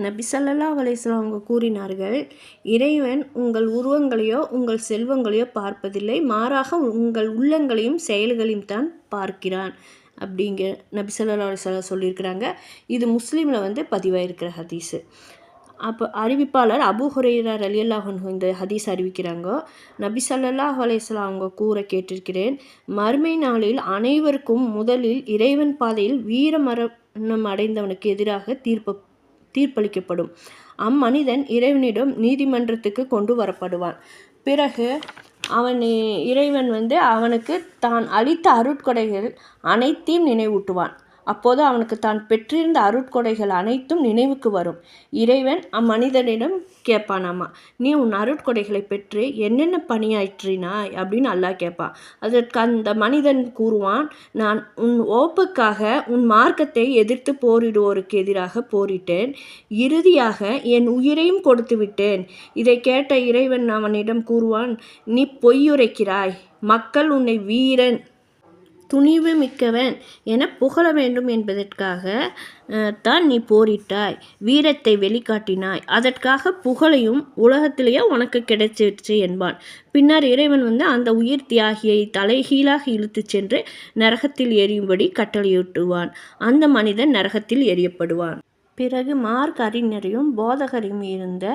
நபி ஸல்லல்லாஹு அலைஹி வஸல்லம் அவங்க கூறினார்கள், இறைவன் உங்கள் உருவங்களையோ உங்கள் செல்வங்களையோ பார்ப்பதில்லை, மாறாக உங்கள் உள்ளங்களையும் செயல்களையும் தான் பார்க்கிறான் அப்படிங்க நபி ஸல்லல்லாஹு அலைஹி வஸல்லம் சொல்லியிருக்கிறாங்க. இது முஸ்லீமில் பதிவாயிருக்கிற ஹதீஸு. அப்போ அறிவிப்பாளர் அபூ ஹுரைரா ரலியல்லாஹு அன்ஹு இந்த ஹதீஸ் அறிவிக்கிறாங்க. நபி ஸல்லல்லாஹு அலைஹி வஸல்லம் அவங்க கூற கேட்டிருக்கிறேன், மறுமை நாளில் அனைவருக்கும் முதலில் இறைவன் பாதையில் வீர மரணம் அடைந்தவனுக்கு எதிராக தீர்ப்பளிக்கப்படும். அம்மனிதன் இறைவனிடம் நீதிமன்றத்துக்கு கொண்டு வரப்படுவான். பிறகு இறைவன் அவனுக்கு தான் அளித்த அருட்கொடைகள் அனைத்தையும் நினைவூட்டுவான். அப்போது அவனுக்கு தான் பெற்றிருந்த அருட்கொடைகள் அனைத்தும் நினைவுக்கு வரும். இறைவன் அம்மனிதனிடம் கேட்பானாமா, நீ உன் அருட்கொடைகளை பெற்று என்னென்ன பணியாற்றினாய் அப்படின்னு அல்லாஹ் கேட்பான். அதற்கு அந்த மனிதன் கூறுவான், நான் உன் ஓப்புக்காக உன் மார்க்கத்தை எதிர்த்து போரிடுவோருக்கு எதிராக போரிட்டேன், இறுதியாக என் உயிரையும் கொடுத்து விட்டேன். இதை கேட்ட இறைவன் அவனிடம் கூறுவான், நீ பொய்யுரைக்கிறாய், மக்கள் உன்னை வீரன் துணிவு மிக்கவன் என புகழ வேண்டும் என்பதற்காக தான் நீ போரிட்டாய், வீரத்தை வெளிக்காட்டினாய், அதற்காக புகழையும் உலகத்திலேயே உனக்கு கிடைச்சிருச்சு என்பான். பின்னர் இறைவன் அந்த உயிர் தியாகியை தலைகீழாக இழுத்து சென்று நரகத்தில் எரியும்படி கட்டளையிட்டுவான். அந்த மனிதன் நரகத்தில் எரியப்படுவான். பிறகு மார்க் அறிஞரையும் போதகரையும் இருந்த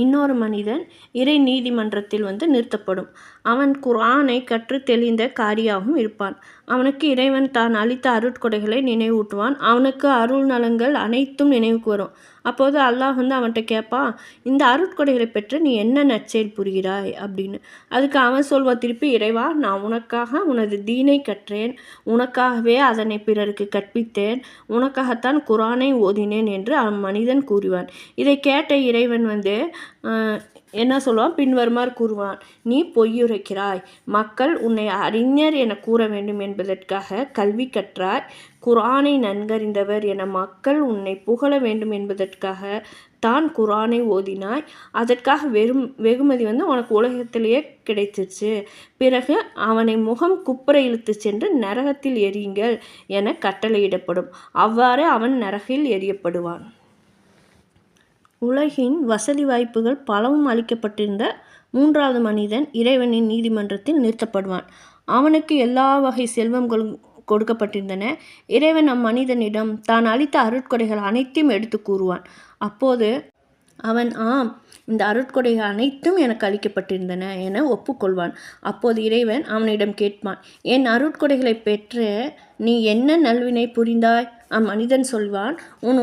இன்னொரு மனிதன் இறை நீதிமன்றத்தில் நிறுத்தப்படும். அவன் குர்ஆனை கற்று தெளிந்த காரியாகவும் இருப்பான். அவனுக்கு இறைவன் தான் அளித்த அருட்கொடைகளை நினைவூட்டுவான். அவனுக்கு அருள் நலங்கள் அனைத்தும் நினைவுக்கு வரும். அப்போது அல்லாஹ் அவன்கிட்ட கேட்பான், இந்த அருட்கொடைகளை பெற்று நீ என்ன நற்செயல் புரிகிறாய் அப்படின்னு. அதுக்கு அவன் சொல்வான் திருப்பி, இறைவா, நான் உனக்காக உனது தீனை கற்றேன், உனக்காகவே அதனை பிறருக்கு கற்பித்தேன், உனக்காகத்தான் குர்ஆனை ஓதினேன் என்று மனிதன் கூறுவான். இதை கேட்ட இறைவன் என்ன சொல்வான், பின்வருமாறு கூறுவான், நீ பொய்யுரைக்கிறாய், மக்கள் உன்னை அறிஞர் என கூற வேண்டும் என்பதற்காக கல்வி கற்றாய், குர்ஆனை நன்கறிந்தவர் என மக்கள் உன்னை புகழ வேண்டும் என்பதற்காக தான் குர்ஆனை ஓதினாய், அதற்காக வெகுமதி உனக்கு உலகத்திலேயே கிடைச்சிருச்சு. பிறகு அவனை முகம் குப்புற இழுத்து சென்று நரகத்தில் எரியுங்கள் என கட்டளையிடப்படும். அவ்வாறு அவன் நரகில் எரியப்படுவான். உலகின் வசதி வாய்ப்புகள் பலவும் அளிக்கப்பட்டிருந்த மூன்றாவது மனிதன் இறைவனின் நீதிமன்றத்தில் நிறுத்தப்படுவான். அவனுக்கு எல்லா வகை செல்வங்களும் கொடுக்கப்பட்டிருந்தன. இறைவன் அம்மனிதனிடம் தான் அளித்த அருட்கொடைகள் அனைத்தையும் எடுத்து கூறுவான். அப்போது அவன், ஆம், இந்த அருட்கொடைகள் அனைத்தும் எனக்கு அளிக்கப்பட்டிருந்தன என ஒப்புக்கொள்வான். அப்போது இறைவன் அவனிடம் கேட்பான், என் அருட்கொடைகளை பெற்று நீ என்ன நல்வினை புரிந்தாய்? அம்மனிதன் சொல்வான், உன்